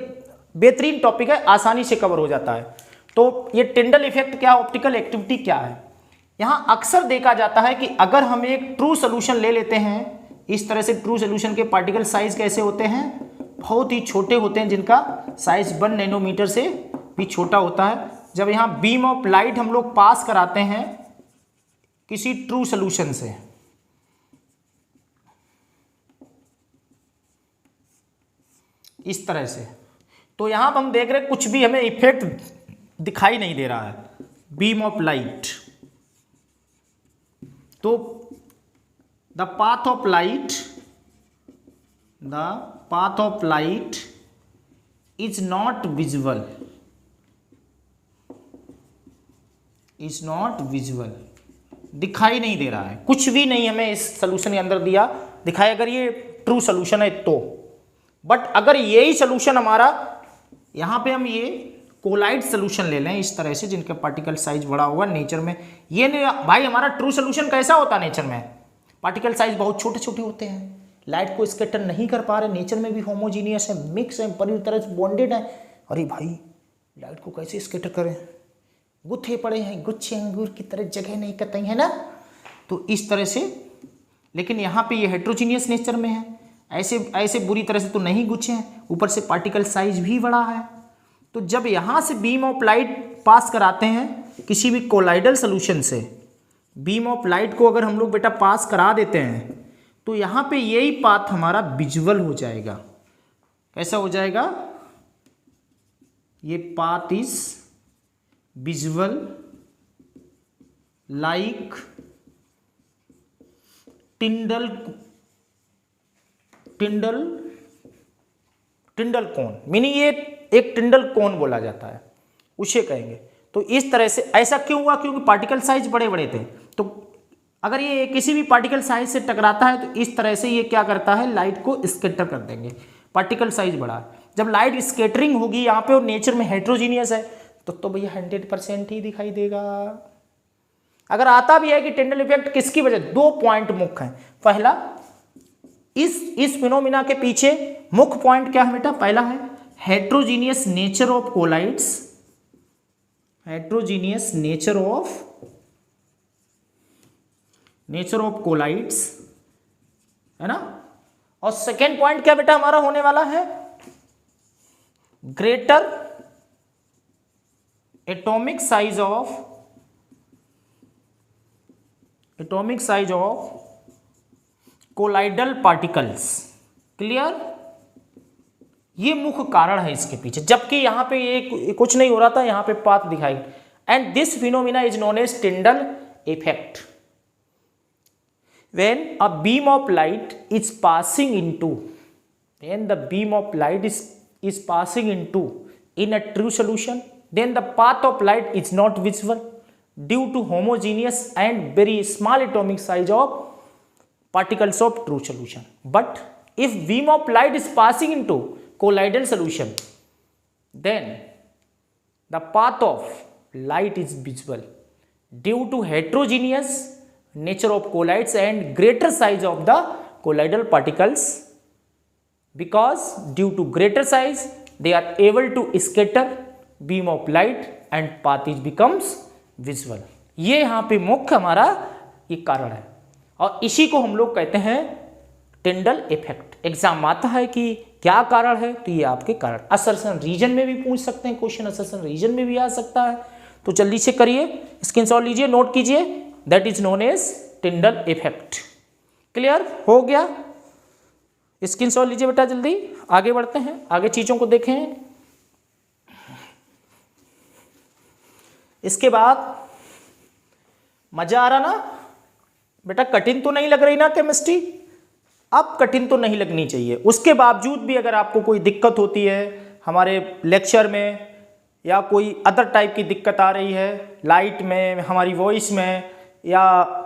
बेहतरीन टॉपिक है, आसानी से कवर हो जाता है। तो ये टिंडल इफेक्ट क्या, ऑप्टिकल एक्टिविटी क्या है? यहाँ अक्सर देखा जाता है कि अगर हम एक ट्रू सोल्यूशन ले लेते हैं, इस तरह से ट्रू सोल्यूशन के पार्टिकल साइज कैसे होते हैं, बहुत ही छोटे होते हैं, जिनका साइज 1 नैनोमीटर से भी छोटा होता है। जब यहाँ बीम ऑफ लाइट हम लोग पास कराते हैं किसी ट्रू सोल्यूशन से, इस तरह से, तो यहां हम देख रहे कुछ भी हमें इफेक्ट दिखाई नहीं दे रहा है, बीम ऑफ लाइट। तो the path of light is not visual, दिखाई नहीं दे रहा है, कुछ भी नहीं हमें इस सोल्यूशन के अंदर दिखाई, अगर ये ट्रू सोल्यूशन है तो। बट अगर यही सोल्यूशन हमारा, यहां पे हम ये कोलाइड सोल्यूशन ले लें इस तरह से, जिनका पार्टिकल साइज बड़ा होगा नेचर में, ये नहीं भाई, हमारा ट्रू सोल्यूशन कैसा होता है नेचर में, पार्टिकल साइज बहुत छोटे छोटे होते हैं, लाइट को स्कैटर नहीं कर पा रहे, नेचर में भी होमोजीनियस है, मिक्स है, पूरी तरह से बॉन्डेड है। अरे भाई लाइट को कैसे स्कैटर करें, गुत्थे पड़े हैं, गुच्छे अंगूर की तरह जगह नहीं कतई, है ना। तो इस तरह से, लेकिन यहाँ पे ये हेट्रोजीनियस नेचर में है, ऐसे बुरी तरह से तो नहीं गुच्छे हैं, ऊपर से पार्टिकल साइज भी बड़ा है। तो जब यहाँ से बीम ऑफ लाइट पास कराते हैं किसी भी कोलाइडल सोल्यूशन से, बीम ऑफ लाइट को अगर हम लोग बेटा पास करा देते हैं, तो यहाँ पे यही पाथ हमारा विजुअल हो जाएगा। कैसा हो जाएगा? ये path is visual like टिंडल cone, meaning ये एक टिंडल कोन बोला जाता है, उसे कहेंगे। तो इस तरह से ऐसा क्यों हुआ? क्योंकि पार्टिकल साइज बड़े बड़े थे। तो अगर ये किसी भी पार्टिकल साइज से टकराता है तो इस तरह से ये क्या करता है, लाइट को स्कैटर कर देंगे, पार्टिकल साइज बड़ा है। जब लाइट स्कैटरिंग होगी यहाँ पे और नेचर में हेट्रोजीनियस है तो भैया 100% ही दिखाई देगा। अगर आता भी है कि टिंडल इफेक्ट किसकी वजह, 2 पॉइंट मुख्य हैं। पहला, इस फिनोमिना के पीछे मुख्य पॉइंट क्या है बेटा? पहला है heterogeneous nature of colloids, heterogeneous nature of colloids, है ना। और सेकेंड पॉइंट क्या बेटा हमारा होने वाला है? Greater atomic size of atomic size of colloidal particles. Clear? ये मुख्य कारण है इसके पीछे, जबकि यहां पे ये कुछ नहीं हो रहा था, यहां पे पाथ दिखाई। And this phenomena is known as Tyndall effect. When a beam of light is passing into, when the beam of light is passing into in a true solution, then the path of light is not visible due to homogeneous and very small atomic size of particles of true solution. But if beam of light is passing into colloidal solution, then the path of light is visible due to heterogeneous nature of colloids and greater size of the colloidal particles, because due to greater size they are able to scatter beam of light and path is becomes visible. ये यहाँ पे मुख्य हमारा ये कारण है और इसी को हम लोग कहते हैं टिंडल इफेक्ट। एग्जाम आता है कि क्या कारण है, तो ये आपके कारण। असर्शन रीजन में भी पूछ सकते हैं क्वेश्चन, असर्शन रीजन में भी आ सकता है। तो जल्दी से करिए, स्क्रीनशॉट लीजिए, नोट कीजिए, that is known as Tyndall effect. Clear हो गया? स्क्रीनशॉट लीजिए बेटा, जल्दी आगे बढ़ते हैं, आगे चीजों को देखें। इसके बाद मजा आ रहा ना बेटा? कठिन तो नहीं लग रही ना केमिस्ट्री? अब कठिन तो नहीं लगनी चाहिए। उसके बावजूद भी अगर आपको कोई दिक्कत होती है हमारे लेक्चर में, या कोई अदर टाइप की दिक्कत आ रही है लाइट में, हमारी वॉइस में, या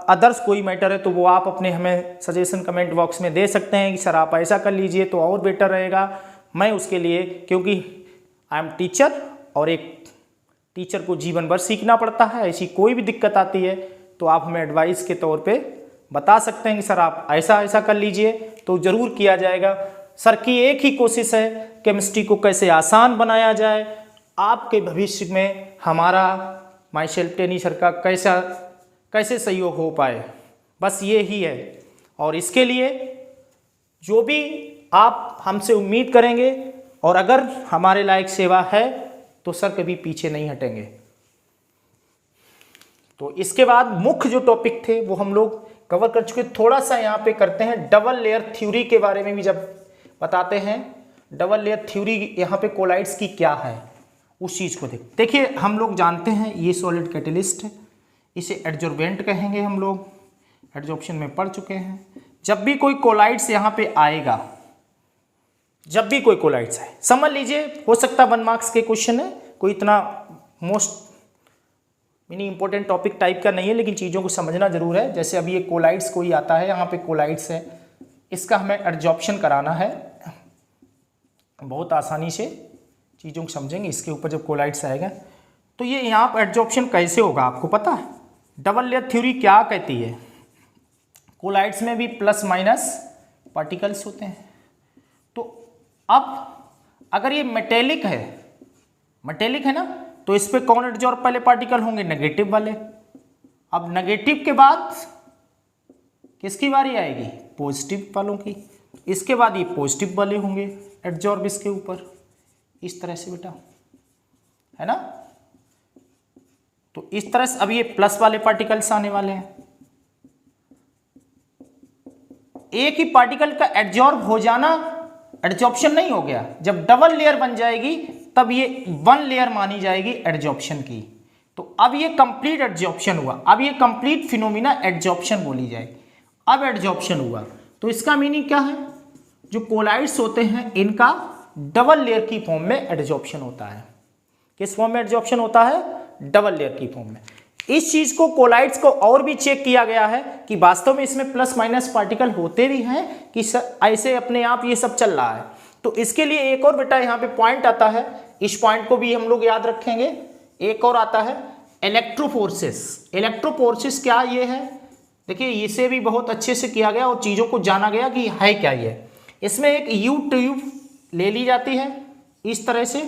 अदर्स कोई मैटर है, तो वो आप अपने हमें सजेशन कमेंट बॉक्स में दे सकते हैं कि सर आप ऐसा कर लीजिए तो और बेटर रहेगा। मैं उसके लिए, क्योंकि आई एम टीचर और एक टीचर को जीवन भर सीखना पड़ता है, ऐसी कोई भी दिक्कत आती है तो आप हमें एडवाइस के तौर पे बता सकते हैं कि सर आप ऐसा ऐसा कर लीजिए, तो ज़रूर किया जाएगा। सर की एक ही कोशिश है, केमिस्ट्री को कैसे आसान बनाया जाए, आपके भविष्य में हमारा माई सेल्फ टेनी सर का कैसे सहयोग हो पाए, बस ये ही है। और इसके लिए जो भी आप हमसे उम्मीद करेंगे और अगर हमारे लायक सेवा है तो सर कभी पीछे नहीं हटेंगे। तो इसके बाद मुख्य जो टॉपिक थे वो हम लोग कवर कर चुके। थोड़ा सा यहाँ पे करते हैं डबल लेयर थ्योरी के बारे में भी, जब बताते हैं डबल लेयर थ्योरी यहाँ पे कोलाइड्स की क्या है उस चीज़ को देखिए। हम लोग जानते हैं ये सॉलिड कैटेलिस्ट है, इसे एडजॉर्बेंट कहेंगे, हम लोग एडजॉर्प्शन में पढ़ चुके हैं। जब भी कोई कोलाइड्स यहाँ पे आएगा, जब भी कोई कोलाइड्स आए, समझ लीजिए, हो सकता है 1 मार्क्स के क्वेश्चन है, कोई इतना most mini important topic type का नहीं है, लेकिन चीज़ों को समझना जरूर है। जैसे अभी ये कोलाइड्स कोई आता है, यहाँ पे कोलाइड्स है, इसका हमें एडजॉर्प्शन कराना है, बहुत आसानी से चीज़ों को समझेंगे इसके ऊपर जब कोलाइड्स आएगा। तो ये यहाँ पर एडजॉर्प्शन कैसे होगा आपको पता है? डबल लेयर थ्योरी क्या कहती है? कोलाइड्स में भी प्लस माइनस पार्टिकल्स होते हैं। तो अब अगर ये मेटेलिक है ना, तो इस पे कौन एडजॉर्ब पहले पार्टिकल होंगे? नेगेटिव वाले। अब नेगेटिव के बाद किसकी बारी आएगी? पॉजिटिव वालों की। इसके बाद ये पॉजिटिव वाले होंगे एडजॉर्ब इसके ऊपर, इस तरह से बेटा, है ना? तो इस तरह से अब ये प्लस वाले पार्टिकल्स आने वाले हैं। एक ही पार्टिकल का एडजॉर्ब हो जाना एडजॉर्प्शन नहीं हो गया। जब डबल लेयर बन जाएगी तब ये 1 लेयर मानी जाएगी एडजॉर्प्शन की। तो अब ये कंप्लीट एडजॉर्प्शन हुआ, अब ये कंप्लीट फिनोमिना एडजॉर्प्शन बोली जाएगी। अब एडजॉर्प्शन हुआ तो इसका मीनिंग क्या है? जो कोलाइड्स होते हैं इनका डबल लेयर की फॉर्म में एडजॉर्प्शन होता है। किस फॉर्म में एडजॉर्प्शन होता है? डबल लेयर की फॉर्म में। इस चीज को कोलाइड्स को और भी चेक किया गया है कि वास्तव में इसमें प्लस माइनस पार्टिकल होते भी हैं कि ऐसे अपने आप ये सब चल रहा है। तो इसके लिए एक और बेटा यहाँ पे पॉइंट आता है, इस पॉइंट को भी हम लोग याद रखेंगे। एक और आता है इलेक्ट्रोफोर्सेस। इलेक्ट्रोफोर्सेस क्या ये है? देखिए इसे भी बहुत अच्छे से किया गया और चीजों को जाना गया कि है क्या ये। इसमें एक यू ट्यूब ले ली जाती है इस तरह से,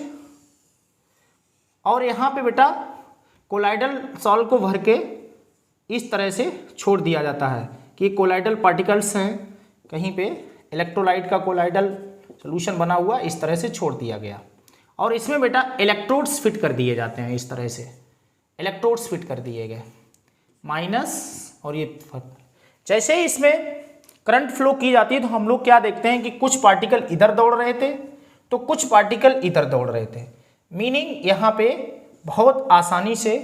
और यहाँ पे बेटा कोलाइडल सॉल्व को भर के इस तरह से छोड़ दिया जाता है कि कोलाइडल पार्टिकल्स हैं, कहीं पे इलेक्ट्रोलाइट का कोलाइडल सॉल्यूशन बना हुआ, इस तरह से छोड़ दिया गया। और इसमें बेटा इलेक्ट्रोड्स फिट कर दिए जाते हैं, इस तरह से इलेक्ट्रोड्स फिट कर दिए गए, माइनस और ये जैसे ही इसमें करंट फ्लो की जाती है तो हम लोग क्या देखते हैं कि कुछ पार्टिकल इधर दौड़ रहे थे तो कुछ पार्टिकल इधर दौड़ रहे थे। मीनिंग यहाँ पे बहुत आसानी से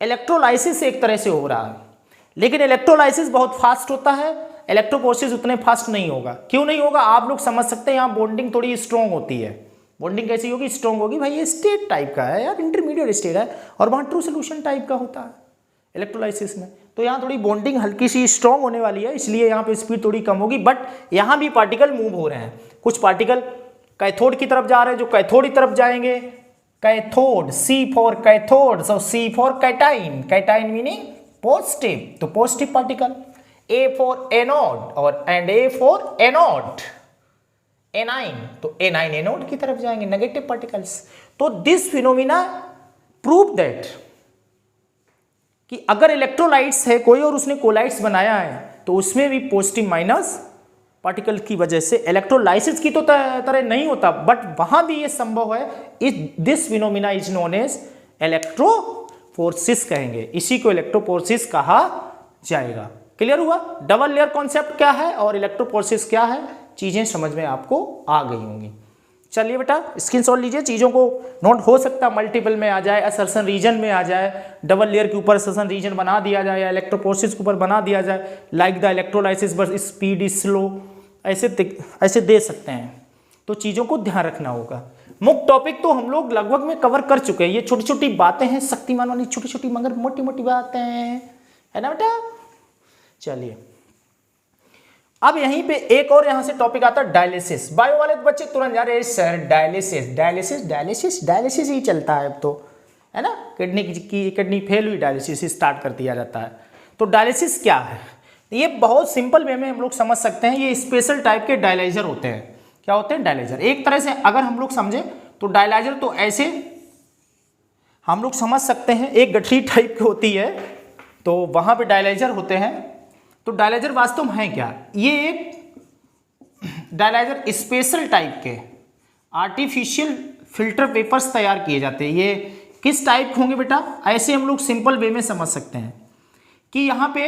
इलेक्ट्रोलाइसिस एक तरह से हो रहा है, लेकिन इलेक्ट्रोलाइसिस बहुत फास्ट होता है, इलेक्ट्रोफोरेसिस उतने फास्ट नहीं होगा। क्यों नहीं होगा आप लोग समझ सकते हैं, यहाँ बॉन्डिंग थोड़ी स्ट्रॉन्ग होती है। बॉन्डिंग कैसी होगी? स्ट्रॉन्ग होगी। भाई ये स्टेट टाइप का है यार, इंटरमीडिएट स्टेट है, और वहाँ ट्रू सोल्यूशन टाइप का होता है इलेक्ट्रोलाइसिस में। तो यहाँ थोड़ी बॉन्डिंग हल्की सी स्ट्रॉन्ग होने वाली है, इसलिए यहाँ पे स्पीड थोड़ी कम होगी। बट यहाँ भी पार्टिकल मूव हो रहे हैं, कुछ पार्टिकल कैथोड की तरफ जा रहे हैं जो कैथोड की तरफ जाएंगे। Cathode, C for cathode, so C for cation, cation meaning positive, तो positive particle. A for anode और and A for anode, anion, तो एनाइन एनोड की तरफ जाएंगे, नेगेटिव पार्टिकल्स। तो दिस फिनोमिना प्रूव दैट कि अगर इलेक्ट्रोलाइट्स है कोई और उसने कोलाइट्स बनाया है तो उसमें भी पॉजिटिव माइनस पार्टिकल की वजह से इलेक्ट्रोलाइसिस की तो तरह नहीं होता, बट वहां भी ये संभव है। This phenomena is known as electrophoresis कहेंगे, इसी को इलेक्ट्रोफोर्सिस कहा जाएगा। क्लियर हुआ? डबल लेयर कॉन्सेप्ट क्या है और इलेक्ट्रोफोर्सिस क्या है, चीजें समझ में आपको आ गई होंगी। चलिए बेटा स्क्रीनशॉट लीजिए, चीजों को नोट हो सकता है मल्टीपल में आ जाए, असर्शन रीजन में आ जाए, डबल लेयर के ऊपर असर्शन रीजन बना दिया जाए या इलेक्ट्रोफोर्सिस के ऊपर बना दिया जाए, like the electrolysis but speed is slow, ऐसे दे सकते हैं। तो चीजों को ध्यान रखना होगा। मुख्य टॉपिक तो हम लोग लगभग में कवर कर चुके हैं, ये छोटी छोटी बातें हैं, शक्तिमान वाली छोटी छोटी मगर मोटी मोटी बातें हैं, है ना बेटा। चलिए अब यहीं पे एक और यहां से टॉपिक आता है डायलिसिस। बायो वाले बच्चे तुरंत जा रहे हैं sir dialysis dialysis dialysis dialysis ही चलता है अब तो, है ना। किडनी फेल हुई, डायलिसिस स्टार्ट कर दिया जाता है। तो डायलिसिस क्या है? ये बहुत सिंपल वे में हम लोग समझ सकते हैं, ये स्पेशल टाइप के डायलाइजर होते हैं। क्या होते हैं? डायलाइजर। एक तरह से अगर हम लोग समझे तो डायलाइजर तो ऐसे हम लोग समझ सकते हैं, एक गठरी टाइप की होती है तो वहां पे डायलाइजर होते हैं। तो डायलाइजर वास्तव में है क्या? ये एक डायलाइजर स्पेशल टाइप के आर्टिफिशियल फिल्टर पेपर्स तैयार किए जाते हैं। ये किस टाइप के होंगे बेटा? ऐसे हम लोग सिंपल वे में समझ सकते हैं कि यहाँ पे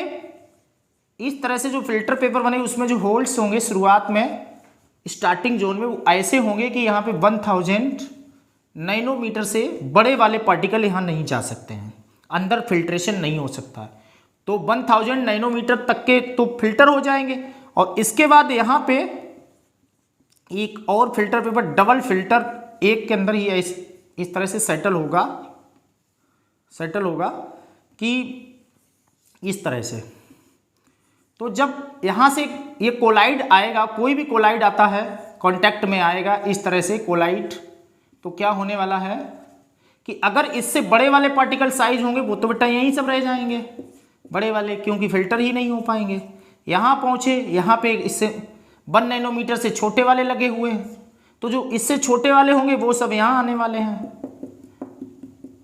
इस तरह से जो फिल्टर पेपर बने उसमें जो होल्स होंगे शुरुआत में स्टार्टिंग जोन में वो ऐसे होंगे कि यहाँ पे 1000 नैनोमीटर से बड़े वाले पार्टिकल यहाँ नहीं जा सकते हैं, अंदर फिल्ट्रेशन नहीं हो सकता है। तो 1000 नैनोमीटर तक के तो फिल्टर हो जाएंगे और इसके बाद यहाँ पे एक और फिल्टर पेपर डबल फिल्टर एक के अंदर ही इस तरह से सेटल होगा कि इस तरह से। तो जब यहाँ से ये कोलाइड आएगा, कोई भी कोलाइड आता है कांटेक्ट में आएगा इस तरह से कोलाइड, तो क्या होने वाला है कि अगर इससे बड़े वाले पार्टिकल साइज होंगे वो तो बेटा यहीं सब रह जाएंगे बड़े वाले, क्योंकि फिल्टर ही नहीं हो पाएंगे। यहाँ पहुँचे, यहाँ पे इससे 1 नैनोमीटर से छोटे वाले लगे हुए हैं, तो जो इससे छोटे वाले होंगे वो सब यहाँ आने वाले हैं,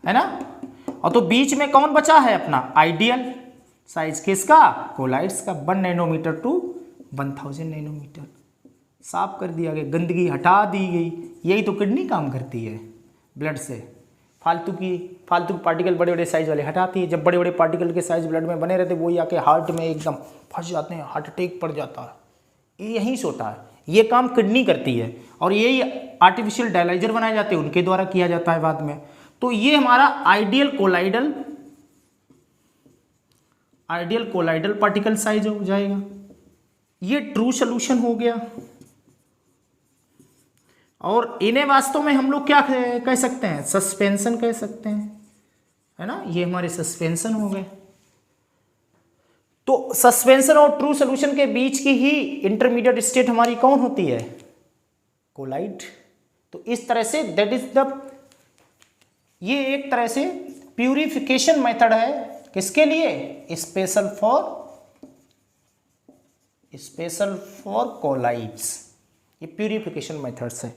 है ना। और तो बीच में कौन बचा है अपना आइडियल साइज किसका? कोलाइड्स का। 1 नैनोमीटर टू 1000 नैनोमीटर साफ कर दिया गया, गंदगी हटा दी गई। यही तो किडनी काम करती है, ब्लड से फालतू पार्टिकल बड़े बड़े साइज वाले हटाती है। जब बड़े बड़े पार्टिकल के साइज ब्लड में बने रहते वही आके हार्ट में एकदम फंस जाते हैं, हार्ट अटैक पड़ जाता है, ये यहीं से होता है। ये काम किडनी करती है और यही आर्टिफिशियल डायलाइजर बनाए जाते हैं उनके द्वारा किया जाता है बाद में। तो ये हमारा आइडियल कोलाइडल पार्टिकल साइज हो जाएगा। ये ट्रू सॉल्यूशन हो गया। और इन्हें वास्तव में हम लोग क्या कह सकते हैं? सस्पेंशन कह सकते हैं, है ना। ये हमारे सस्पेंशन हो गए। तो सस्पेंशन और ट्रू सॉल्यूशन के बीच की ही इंटरमीडिएट स्टेट हमारी कौन होती है? कोलाइड। तो इस तरह से दैट इज द, ये एक तरह से प्यूरिफिकेशन मेथड है। किसके लिए? Special for colloids. ये प्यूरिफिकेशन मेथड्स है।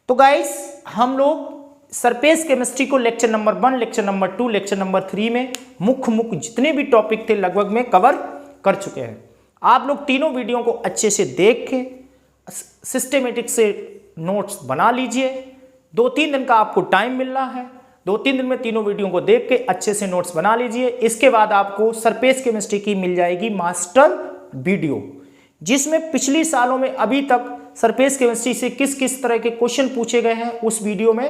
तो गाइस हम लोग सरफेस केमिस्ट्री को lecture number 1, lecture number 2, lecture number 3 में मुख्य जितने भी टॉपिक थे लगभग में कवर कर चुके हैं। आप लोग तीनों वीडियो को अच्छे से देख के सिस्टेमेटिक से नोट्स बना लीजिए। 2-3 दिन का आपको टाइम मिल रहा है, 2-3 दिन में तीनों वीडियो को देख के अच्छे से नोट्स बना लीजिए। इसके बाद आपको सरफेस केमिस्ट्री की मिल जाएगी मास्टर वीडियो, जिसमें पिछली सालों में अभी तक सरफेस केमिस्ट्री से किस किस तरह के क्वेश्चन पूछे गए हैं उस वीडियो में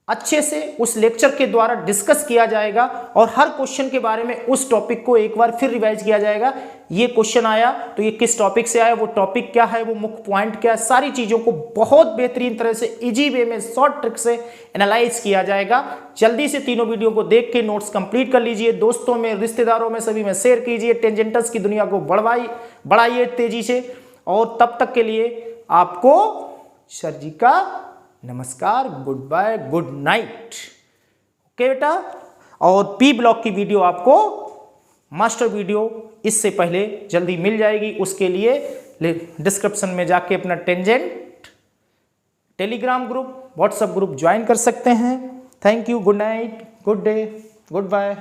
अच्छे से उस लेक्चर के द्वारा डिस्कस किया जाएगा और हर क्वेश्चन के बारे में उस टॉपिक को एक बार फिर रिवाइज किया जाएगा। ये क्वेश्चन आया तो ये किस टॉपिक से आया, वो टॉपिक क्या है, वो मुख्य पॉइंट क्या है, सारी चीजों को बहुत बेहतरीन तरह से इजी वे में शॉर्ट ट्रिक से एनालाइज किया जाएगा। जल्दी से तीनों वीडियो को देख के नोट्स कंप्लीट कर लीजिए, दोस्तों में, रिश्तेदारों में, सभी में शेयर कीजिए, टेंजेंटल्स की दुनिया को बढ़ाइए तेजी से। और तब तक के लिए आपको सर जी का नमस्कार, good bye, good night. Okay बेटा, और पी ब्लॉक की वीडियो आपको मास्टर वीडियो इससे पहले जल्दी मिल जाएगी। उसके लिए डिस्क्रिप्शन में जाके अपना Tangent Telegram group, WhatsApp group join कर सकते हैं। Thank you, good night, good day, good bye.